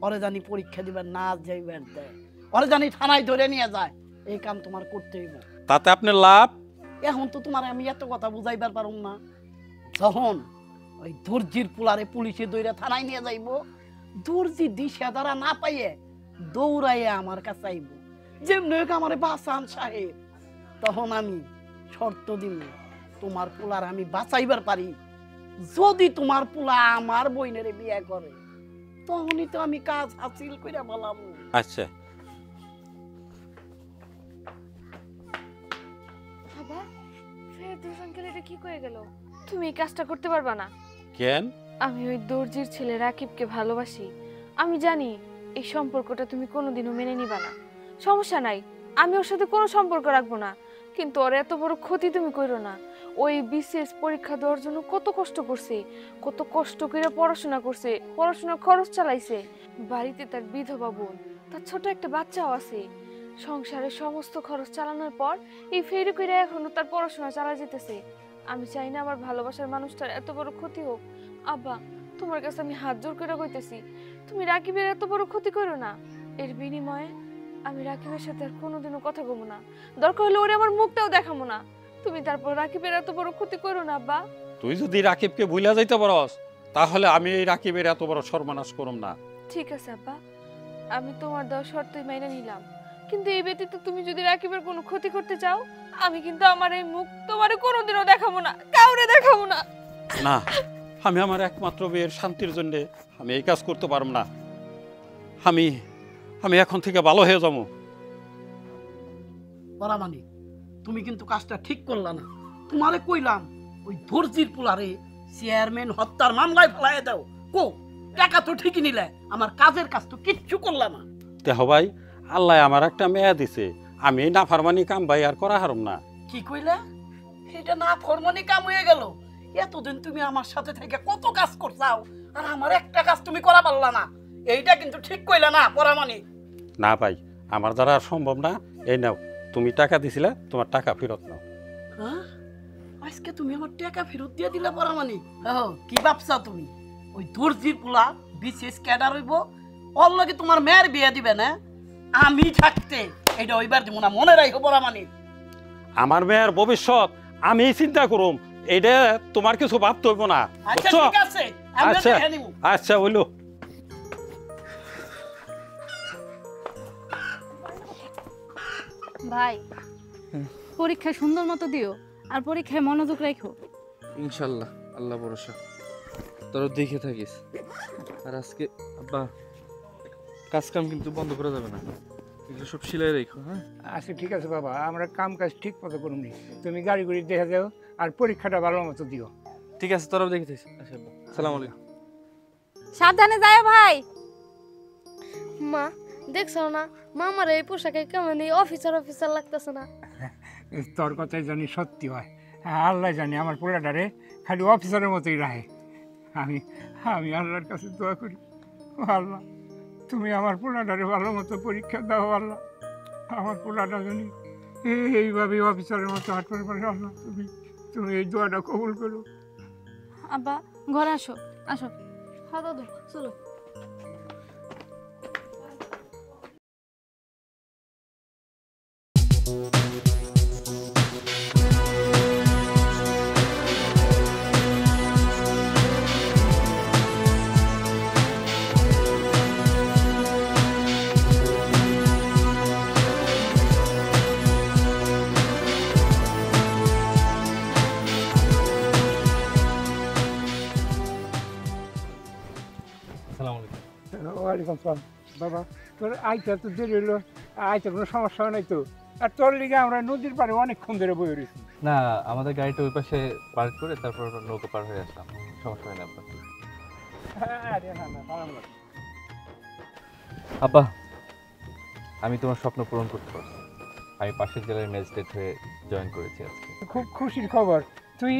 ওরে জানি পরীক্ষা দিবার না যাইবার দেয়, ওরে জানি থানায় ধরে নিয়ে যায়, এই কাম তোমার করতে হইব। তাতে আপনার লাভ? এখন তো তোমার আমি এত কথা বুঝাইবার পারুম না। যখন ওই দর্জির পোলারে পুলিশে দৌড়া থানায় নিয়ে যাইব, দর্জি দিশা দ্বারা না পাইয়ে দৌড়াইয়ে আমার কাছে আইব, যেমনি হোক আমারে বাঁচান সাহেব। তখন আমি শর্ত দিব, তোমার পোলার আমি বাঁচাইবার পারি যদি তোমার পোলা আমার বইনের বিয়ে করে, তখনই তো আমি কাজ হাসিল কইরা বলাম। আচ্ছা বাবা ফেরদৌস আঙ্কেল এটা কি কয়ে গেল? তুমি এই কাজটা করতে পারবা না। কেন? আমি ওই দর্জির ছেলে রাকিবকে ভালোবাসি, আমি জানি এই সম্পর্কটা তুমি কোনোদিনও মেনে নিবা না। সমস্যা নাই, আমি ওর সাথে কোনো সম্পর্ক রাখবো না, কিন্তু ওর এত বড় ক্ষতি তুমি করো না। ওই বিসিএস পরীক্ষা দেওয়ার জন্য কত কষ্ট করছে, কত কষ্ট করে পড়াশোনা করছে, পড়াশোনার খরচ চালাইছে, বাড়িতে তার বিধবা বোন, তার ছোট একটা বাচ্চাও আছে। সংসারের সমস্ত খরচ চালানোর পর এই ফেরি করে এখনো তার পড়াশোনা চালা যেতেছে। আমি চাই না আমার ভালোবাসার মানুষটার এত বড় ক্ষতি হোক। আব্বা তোমার কাছে আমি হাত জোর করে কইতেছি, তুমি রাকিবের এত বড় ক্ষতি করো না। এর বিনিময়ে আমি রাকিবের সাথে আর কোনোদিনও কথা বলবো না, দরকার হলে ওরে আমার মুখটাও দেখাবো না। তুমি তারপর রাকিবের এত বড় ক্ষতি করো না আব্বা। তুই যদি রাকিবকে ভুলা যাইতে পারস, তাহলে আমি এই রাকিবের এত বড় সর্বনাশ করব না। ঠিক আছে আব্বা, আমি তোমার দেওয়া শর্তই মাইনে নিলাম, কিন্তু এই ব্যতীত তুমি যদি রাকিবের কোনো ক্ষতি করতে চাও, আমি কিন্তু আমার এই মুখ তোমারে কোনোদিনও দেখাবো না, কাউরে দেখাবো না। না, আমি আমার একমাত্র মেয়ের শান্তির জন্য আমি এই কাজ করতে পারব না। আমি আমি এখন থেকে ভালো হয়ে যাবো। পরামানি তুমি কিন্তু কাজটা ঠিক করলা না। তোমারে কইলাম ওই দর্জির পোলারে চেয়ারম্যান হত্যার মামলায় ফেলাইয়া দাও, কো টাকা তো ঠিকই নিলে, আমার কাজের কাজ তো কিচ্ছু করলা না। দেহ ভাই, আল্লাহ আমার একটা মেয়ে দিছে, আমি এই নাফরমানি কাম ভাই আর করা হারম না। কি কইলা? এটা না ফরমানি কাম হয়ে গেল? এতদিন তুমি আমার সাথে থেকে কত কাজ করছাও, আর আমার একটা কাজ তুমি করা পারলা না, এইটা কিন্তু ঠিক কইলা না পরামানি। না ভাই, আমার দ্বারা আর সম্ভব না। এই নাও, তুমি টাকা দিছিলা, তোমার টাকা ফেরত নাও। হ্যাঁ, আজকে তুমি আমার টাকা ফেরত দিয়ে দিলা পরামানি? কি ভাবছা তুমি? ওই দর্জির পোলা বিশেষ ক্যাডার হইব, ওর লগে তোমার মেয়ের বিয়ে দিবে না? আমি থাকতে এটা ওইবার দিব না, মনে রাখো পরামানি। আমার মেয়ের ভবিষ্যৎ আমি চিন্তা করুম, এটা তোমার কিছু ভাবতে হইব না। আচ্ছা বুঝছো? ঠিক আছে আমরা আচ্ছা দেখে নিব। আচ্ছা হইলো। ভাই পরীক্ষায় সুন্দর মতো দিও আর পরীক্ষায় মনোযোগ রাখো। ইনশাল্লাহ, আল্লাহ ভরসা। তোরা দেখে থাকিস। আর আজকে আব্বা কাজ কাম কিন্তু বন্ধ করা যাবে না, এগুলো সব সিলাই রেখো। হ্যাঁ আচ্ছা ঠিক আছে বাবা, আমরা কাম কাজ ঠিক মতো করুন। তুমি গাড়ি গুড়ি দেখে যাও আর পরীক্ষাটা ভালো মতো দিও। ঠিক আছে, তোরাও দেখে থাকিস। আচ্ছা আব্বা, আসসালামু আলাইকুম। সাবধানে যাও ভাই। মা দেখছো না মামার এই পোশাকে কেমন অফিসার অফিসার লাগতেছে না? তোর কথাই জানি সত্যি হয়। হ্যাঁ, আল্লাহ জানি আমার পোড়াটারে খালি অফিসারের মতোই রাখে। আমি আমি আল্লাহর কাছে দোয়া করি, ও আল্লাহ তুমি আমার পোড়াটারে ভালো মতো পরীক্ষা দাও। আল্লাহ আমার পোড়াটা জানি এইভাবে অফিসারের মতো হাঁটতে পারে। আল্লাহ তুমি তুমি এই দোয়াটা কবুল করো। আব্বা ঘরে আসো, আসো। হ্যাঁ দাদু চলো। আসসালামু আলাইকুম। ওয়ালাইকুম আসসালাম। বাবা তোর আইতে তো দেরি হলো, আইতে কোনো সমস্যা নাই তো? আর তোর লিগে আমরা নদীর পাড়ে অনেকক্ষণ ধরে বয়ে রয়েছি। না, আমাদের গাড়িটা ওই পাশে পার্ক করে তারপর নৌকা পার হয়ে আসলাম, সমস্যা হয় না আব্বা। আরে না না, ভালো লাগলো। আব্বা আমি তোমার স্বপ্ন পূরণ করতে পারছি। আমি পাশের জেলার ম্যাজিস্ট্রেট হয়ে জয়েন করেছি আজকে। খুব খুশির খবর, তুই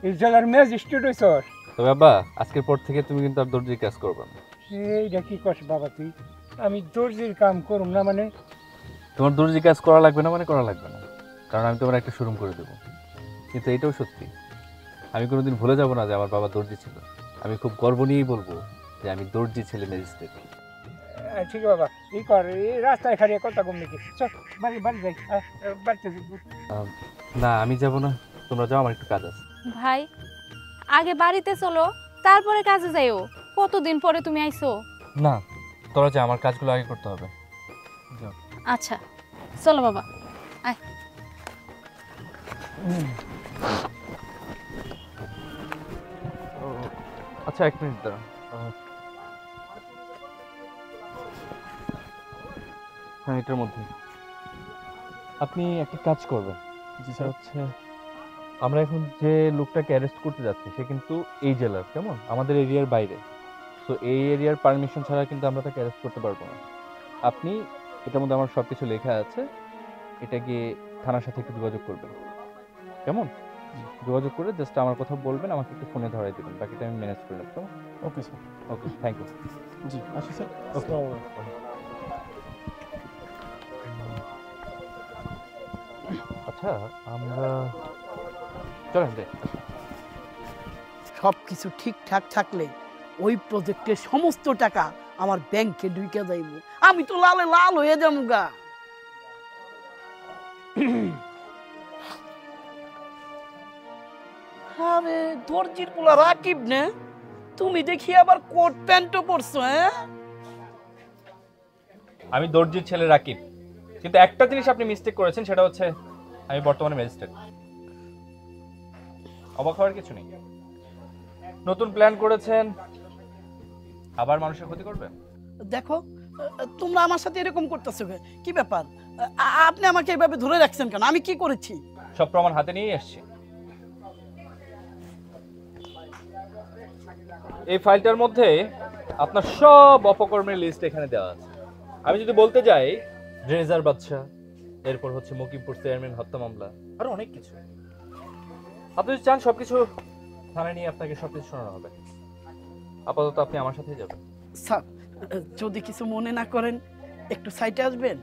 এই জেলার ম্যাজিস্ট্রেট হইছস। তবে আব্বা আজকের পর থেকে তুমি কিন্তু আর দর্জির কাজ করবে না। এইটা কি কস বাবা তুই? আমি দর্জির কাম করুম না মানে? তোমার দর্জি কাজ করা লাগবে না মানে করা লাগবে না, কারণ আমি তোমার একটা শোরুম করে দেবো। কিন্তু এটাও সত্যি, আমি কোনোদিন ভুলে যাব না যে আমার বাবা দর্জি ছিল। আমি খুব গর্ব নিয়েই বলবো যে আমি দর্জি ছেলে ম্যাজিস্ট্রেট। ঠিক আছে বাবা, এই কর, এই রাস্তায় খাড়িয়ে কথা কম নাকি? চল বাড়ি বাড়ি যাই, বাড়িতে যাই। না আমি যাব না, তোমরা যাও, আমার একটু কাজ আছে। ভাই আগে বাড়িতে চলো, তারপরে কাজে যাইও। কতদিন পরে তুমি আইছো। না তোরা যা, আমার কাজগুলো আগে করতে হবে। যাও। আচ্ছা চলো বাবা। আচ্ছা 1 মিনিট দাঁড়া। হ্যাঁ এটার মধ্যে আপনি একটা কাজ করবেন, যেটা হচ্ছে আমরা এখন যে লোকটাকে অ্যারেস্ট করতে যাচ্ছি সে কিন্তু এই জেলার, কেমন আমাদের এরিয়ার বাইরে। তো এই এরিয়ার পারমিশন ছাড়া কিন্তু আমরা তাকে অ্যারেস্ট করতে পারবো না। আপনি এটার মধ্যে আমার সব কিছু লেখা আছে, এটা গিয়ে থানার সাথে একটু যোগাযোগ করবেন, কেমন? যোগাযোগ করে জাস্ট আমার কথা বলবেন, আমাকে একটু ফোনে ধরাই দেবেন, বাকিটা আমি ম্যানেজ করে নেব। কেমন? Okay sir. Okay, thank you. জি আসি স্যার। ওকে। আচ্ছা আমরা চলেন রে। সব কিছু ঠিকঠাক থাকলে ওই প্রজেক্টের সমস্ত টাকা আমার ব্যাংকে ঢুকে যাইব। আমি তো লালে লাল হয়ে যাবো গা। আরে দর্জির পোলা রাকিব না? তুমি দেখি আবার কোট প্যান্টও পরছো। হ্যাঁ আমি দর্জির ছেলে রাকিব, কিন্তু একটা জিনিস আপনি মিস্টেক করেছেন, সেটা হচ্ছে আমি বর্তমানে ম্যাজিস্ট্রেট। অবাক হওয়ার কিছু নেই। নতুন প্ল্যান করেছেন, আবার মানুষের ক্ষতি করবেন। দেখো তোমরা আমার সাথে এরকম করতেছো কেন? কি ব্যাপার? আপনি আমাকে এভাবে ধরে রাখছেন কেন? আমি কি করেছি? সব প্রমাণ হাতে নিয়ে এসেছি। এই ফাইলটার মধ্যে আপনার সব অপকর্মের লিস্ট এখানে দেওয়া আছে। আমি যদি বলতে যাই, রেজার বাদশা, এরপর হচ্ছে মকিমপুর চেয়ারম্যান হত্যা মামলা, আরো অনেক কিছু। আপনি যদি চান সবকিছু থানায় নিয়ে আপনাকে সবকিছু শোনানো হবে। আপাতত আপনি আমার সাথেই যাবেন। স্যার যদি কিছু মনে না করেন একটু সাইডে আসবেন।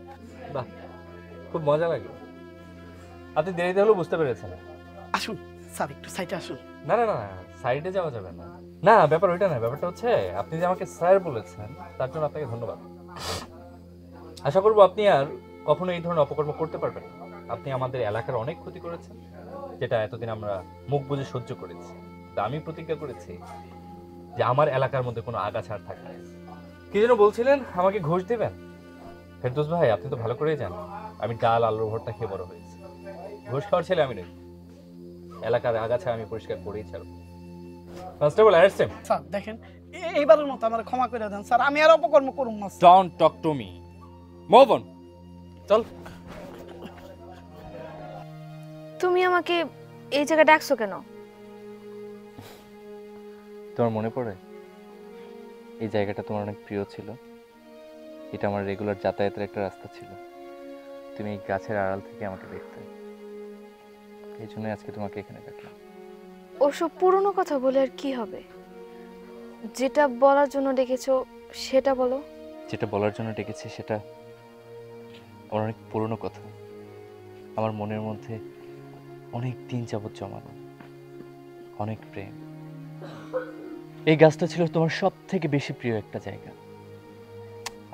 বাহ, খুব মজা লাগে। আপনি দেরিতে হলেও বুঝতে পেরেছেন। আসুন স্যার, একটু সাইডে আসুন। না না না, সাইডে যাওয়া যাবে না। না, ব্যাপার ওইটা না, ব্যাপারটা হচ্ছে আপনি যে আমাকে স্যার বলেছেন তার জন্য আপনাকে ধন্যবাদ। আশা করবো আপনি আর কখনো এই ধরনের অপকর্ম করতে পারবেন না। আপনি আমাদের এলাকার অনেক ক্ষতি করেছেন, যেটা এতদিন আমরা মুখ বুজে সহ্য করেছি। তা আমি প্রতিজ্ঞা করেছি যে আমার এলাকার মধ্যে কোনো আগাছা আর থাকবে না। কি যেন বলছিলেন, আমাকে ঘুষ দেবেন? ফেরদৌস ভাই, আপনি তো ভালো করেই জানেন আমি ডাল আলুর ভর্তা খেয়ে বড় হয়েছি। ঘুষ খাওয়ার ছেলে আমি নই। এলাকার আগাছা আমি পরিষ্কার করেই ছাড়ব। Constable, arrest him. স্যার দেখেন, এইবারের মতো আমার ক্ষমা করে দেন স্যার, আমি আর অপকর্ম করুম না। Don't talk to me, move on. চল। তুমি আমাকে এই জায়গায় ডাকছো কেন? তোমার মনে পড়ে এই জায়গাটা তোমার অনেক প্রিয় ছিল? এটা আমার রেগুলার যাতায়াতের একটা রাস্তা ছিল। তুমি এই গাছের আড়াল থেকে আমাকে দেখতে, এই জন্যই আজকে তোমাকে এখানে ডাকলাম। ওসব পুরনো কথা বলে আর কি হবে? যেটা বলার জন্য ডেকেছো সেটা বলো। যেটা বলার জন্য ডেকেছি সেটা আমার অনেক পুরনো কথা, আমার মনের মধ্যে অনেক দিন যাবৎ জমানো অনেক প্রেম। এই গাছটা ছিল তোমার সব থেকে বেশি প্রিয় একটা জায়গা,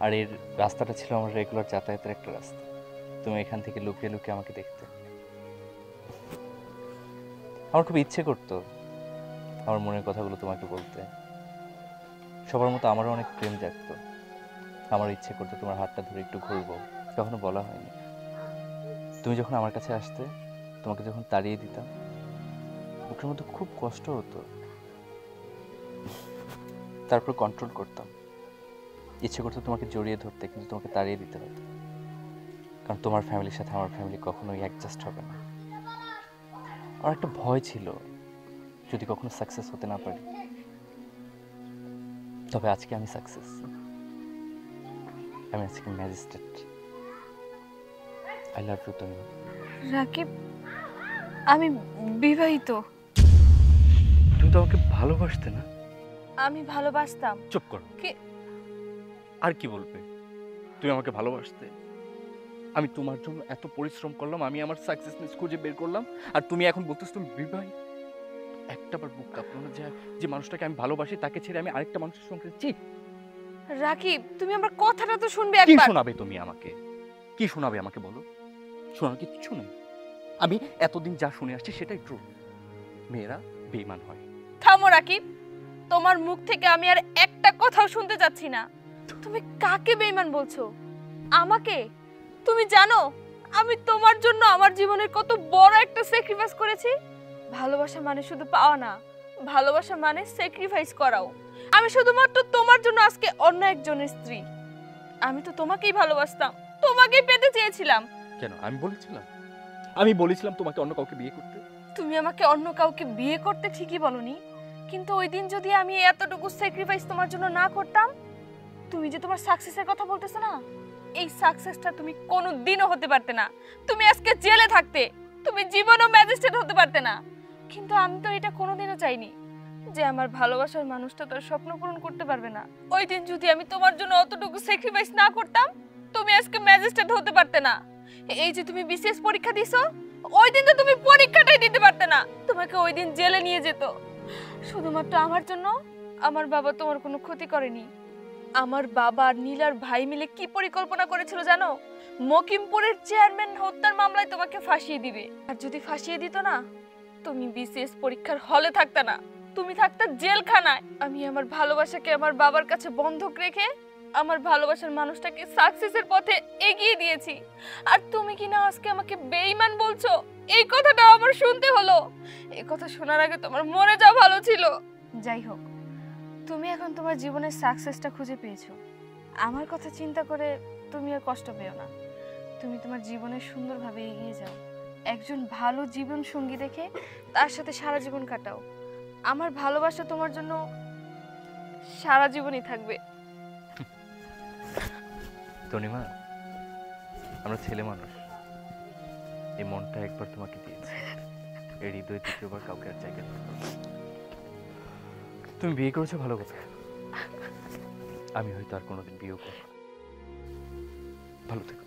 আর এর রাস্তাটা ছিল আমার রেগুলার যাতায়াতের একটা রাস্তা। তুমি এখান থেকে লুকিয়ে লুকিয়ে আমাকে দেখতে। আমার খুব ইচ্ছে করতো আমার মনের কথাগুলো তোমাকে বলতে। সবার মতো আমারও অনেক প্রেম জাগতো, আমার ইচ্ছে করতো তোমার হাতটা ধরে একটু ঘুরবো, কখনো বলা হয়নি। তুমি যখন আমার কাছে আসতে, তোমাকে যখন তাড়িয়ে দিতাম, বুকের মধ্যে খুব কষ্ট হতো। তারপর কন্ট্রোল করতাম, ইচ্ছে করতো তোমাকে জড়িয়ে ধরতে, কিন্তু তোমাকে তাড়িয়ে দিতে হতো, কারণ তোমার ফ্যামিলির সাথে আমার ফ্যামিলি কখনোই অ্যাডজাস্ট হবে না। আমার একটা ভয় ছিল যদি কখনো সাকসেস হতে না পারি। তবে আজকে আমি সাকসেস, আমি আজকে magistrate. I love you Tanima. Rakib, আমি বিবাহিত। তুমি তো আমাকে ভালোবাসতে না? আমি ভালোবাসতাম। চুপ করো। কি? আর কি বলবে? তুমি আমাকে ভালোবাসতে, আমি তোমার জন্য এত পরিশ্রম করলাম, আমি আমার সাকসেসনেস খুঁজে বের করলাম, আর তুমি এখন বলতেছ তুমি বিবাহিত। একটাবার বুক কাঁপলো না যে মানুষটাকে আমি ভালোবাসি তাকে ছেড়ে আমি আরেকটা মানুষের সঙ্গে? রাকিব, তুমি আমার কথাটা তো শুনবে কি একবার। শোনাবে তুমি আমাকে? কি শোনাবে আমাকে বলো? শোনার কিচ্ছু নেই। আমি এতদিন যা শুনে আসছি সেটাই ট্রু। মেয়েরা বেঈমান হয়। থামো রাকিব, তোমার মুখ থেকে আমি আর একটা কথাও শুনতে চাচ্ছি না। তুমি কাকে বেঈমান বলছো? আমাকে? তুমি জানো আমি তোমার জন্য আমার জীবনের কত বড় একটা স্যাক্রিফাইস করেছি? ভালোবাসা মানে শুধু পাওয়া না, ভালোবাসা মানে স্যাক্রিফাইস করাও। আমি শুধুমাত্র তোমার জন্য আজকে অন্য একজনের স্ত্রী। আমি তো তোমাকেই ভালোবাসতাম, তোমাকেই পেতে চেয়েছিলাম। কেন? আমি বলেছিলাম তোমাকে অন্য কাউকে বিয়ে করতে? তুমি আমাকে অন্য কাউকে বিয়ে করতে ঠিকই বলনি, কিন্তু ওই দিন যদি আমি এতটুকু স্যাক্রিফাইস তোমার জন্য না করতাম, তুমি যে তোমার সাকসেসের কথা বলতেছ না, এই সাকসেসটা তুমি কোনোদিনও হতে পারতে না। তুমি আজকে জেলে থাকতে, তুমি জীবনও ম্যাজিস্ট্রেট হতে পারতে না। কিন্তু আমি তো এটা কোনোদিনও চাইনি যে আমার ভালোবাসার মানুষটা তার স্বপ্ন পূরণ করতে পারবে না। ওই দিন যদি আমি তোমার জন্য অতটুকু স্যাক্রিফাইস না করতাম, তুমি আজকে ম্যাজিস্ট্রেট হতে পারতে না। এই যে তুমি বিসিএস পরীক্ষা দিছো, ওই দিন তো তুমি পরীক্ষাটাই দিতে পারতে না, তোমাকে ওই দিন জেলে নিয়ে যেত। শুধুমাত্র আমার জন্য আমার বাবা তোমার কোনো ক্ষতি করেনি। আমার বাবা আর নীলার ভাই মিলে কি পরিকল্পনা করেছিল জানো? মকিমপুরের চেয়ারম্যান হত্যার মামলায় তোমাকে ফাঁসিয়ে দিবে। আর যদি ফাঁসিয়ে দিত না, তুমি বিসিএস পরীক্ষার হলে থাকতে না, তুমি থাকতে জেলখানায়। আমি আমার ভালোবাসাকে আমার বাবার কাছে বন্ধক রেখে আমার ভালোবাসার মানুষটাকে সাকসেসের পথে এগিয়ে দিয়েছি। আর তুমি কি না আজকে আমাকে বেঈমান বলছো? এই কথাটা আমার শুনতে হলো। এই কথা শোনার আগে তোমার মরে যাওয়া ভালো ছিল। যাই হোক, তুমি এখন তোমার জীবনের সাকসেসটা খুঁজে পেয়েছো। আমার কথা চিন্তা করে তুমি আর কষ্ট পেও না। তুমি তোমার জীবনে সুন্দরভাবে এগিয়ে যাও। একজন ভালো জীবন সঙ্গী দেখে তার সাথে সারা জীবন কাটাও। আমার ভালোবাসা তোমার জন্য সারা জীবনই থাকবে। তনিমা, আমরা ছেলে মানুষ, এই মনটা একবার তোমাকে দিয়েছি, এই হৃদয় দ্বিতীয়বার কাউকে আর জায়গা দিতে পারবো না। তুমি বিয়ে করেছো ভালো কথা, আমি হয়তো আর কোনোদিন বিয়ে করব। ভালো থেকো।